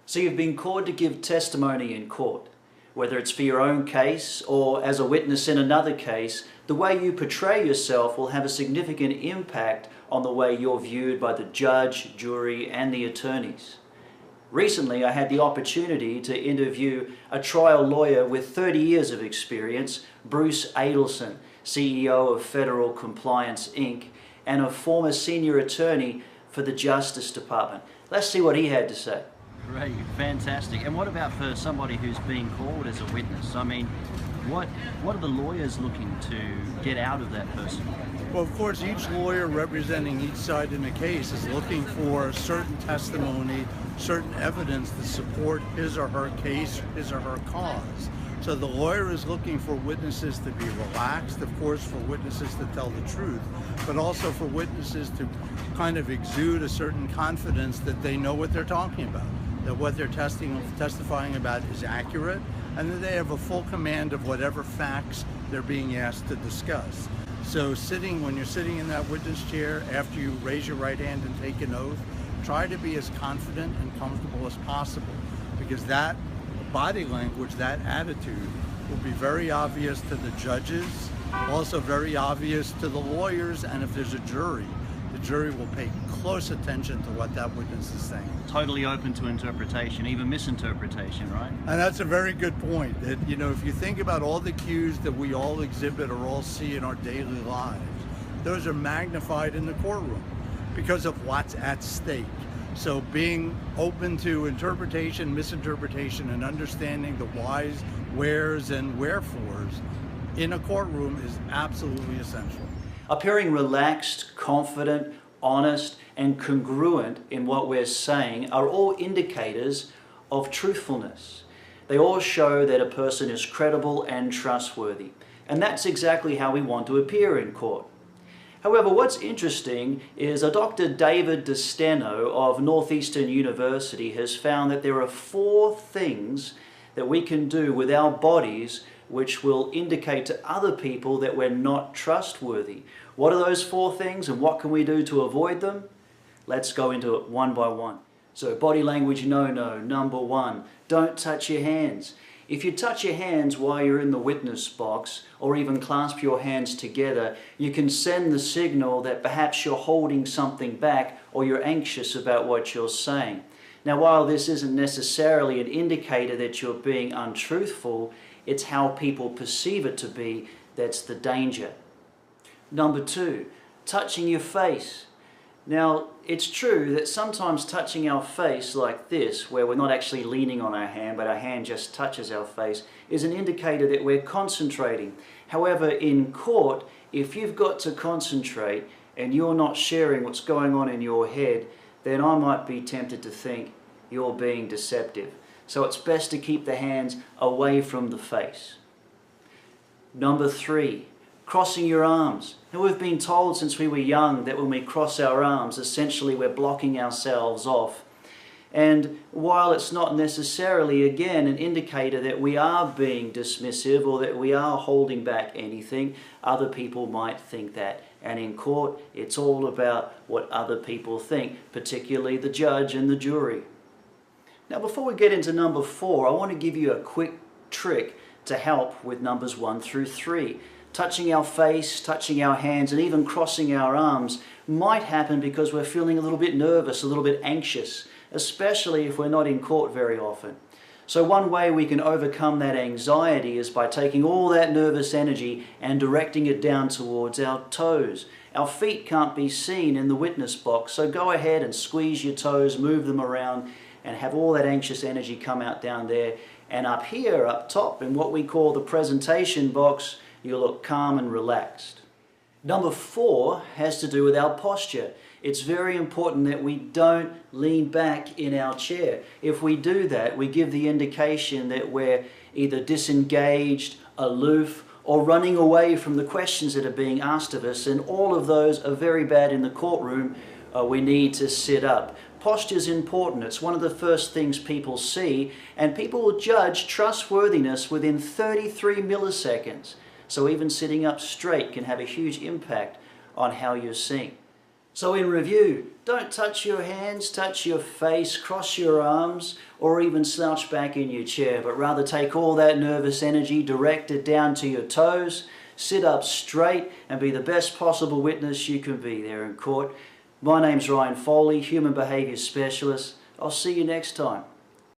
So you've been called to give testimony in court. Whether it's for your own case or as a witness in another case, the way you portray yourself will have a significant impact on the way you're viewed by the judge, jury, and the attorneys. Recently, I had the opportunity to interview a trial lawyer with 30 years of experience, Bruce Adelson, CEO of Federal Compliance, Inc., and a former senior attorney for the Justice Department. Let's see what he had to say. Great, fantastic. And what about for somebody who's being called as a witness? I mean, what are the lawyers looking to get out of that person? Well, of course, each lawyer representing each side in the case is looking for certain testimony, certain evidence to support his or her case, his or her cause. So the lawyer is looking for witnesses to be relaxed, of course, for witnesses to tell the truth, but also for witnesses to kind of exude a certain confidence that they know what they're talking about, that what they're testifying about is accurate, and that they have a full command of whatever facts they're being asked to discuss. So when you're sitting in that witness chair, after you raise your right hand and take an oath, try to be as confident and comfortable as possible, because that body language, that attitude will be very obvious to the judges, also very obvious to the lawyers, and if there's a jury, the jury will pay close attention to what that witness is saying. Totally open to interpretation, even misinterpretation, right? And that's a very good point. That, you know, if you think about all the cues that we all exhibit or all see in our daily lives, those are magnified in the courtroom because of what's at stake. So being open to interpretation, misinterpretation, and understanding the whys, wheres, and wherefores in a courtroom is absolutely essential. Appearing relaxed, confident, honest, and congruent in what we're saying are all indicators of truthfulness. They all show that a person is credible and trustworthy. And that's exactly how we want to appear in court. However, what's interesting is a Dr. David DeSteno of Northeastern University has found that there are 4 things that we can do with our bodies which will indicate to other people that we're not trustworthy. What are those 4 things and what can we do to avoid them? Let's go into it one by one. So body language no-no, number 1, don't touch your hands. If you touch your hands while you're in the witness box or even clasp your hands together, you can send the signal that perhaps you're holding something back or you're anxious about what you're saying. Now, while this isn't necessarily an indicator that you're being untruthful, it's how people perceive it to be that's the danger. Number 2, touching your face. Now, it's true that sometimes touching our face like this, where we're not actually leaning on our hand, but our hand just touches our face, is an indicator that we're concentrating. However, in court, if you've got to concentrate and you're not sharing what's going on in your head, then I might be tempted to think you're being deceptive. So it's best to keep the hands away from the face. Number 3, crossing your arms. Now, we've been told since we were young that when we cross our arms, essentially we're blocking ourselves off. And while it's not necessarily, again, an indicator that we are being dismissive or that we are holding back anything, other people might think that. And in court, it's all about what other people think, particularly the judge and the jury. Now, before we get into number 4, I want to give you a quick trick to help with numbers 1 through 3. Touching our face, touching our hands, and even crossing our arms might happen because we're feeling a little bit nervous, a little bit anxious, especially if we're not in court very often. So one way we can overcome that anxiety is by taking all that nervous energy and directing it down towards our toes. Our feet can't be seen in the witness box, so go ahead and squeeze your toes, move them around, and have all that anxious energy come out down there. And up here, up top, in what we call the presentation box, you look calm and relaxed. Number 4 has to do with our posture. It's very important that we don't lean back in our chair. If we do that, we give the indication that we're either disengaged, aloof, or running away from the questions that are being asked of us, and all of those are very bad in the courtroom. We need to sit up. Posture is important. It's one of the first things people see, and people will judge trustworthiness within 33 milliseconds. So even sitting up straight can have a huge impact on how you're seen. So in review, don't touch your hands, touch your face, cross your arms, or even slouch back in your chair, but rather take all that nervous energy, direct it down to your toes, sit up straight, and be the best possible witness you can be there in court. My name's Ryan Foley, Human Behaviour Specialist. I'll see you next time.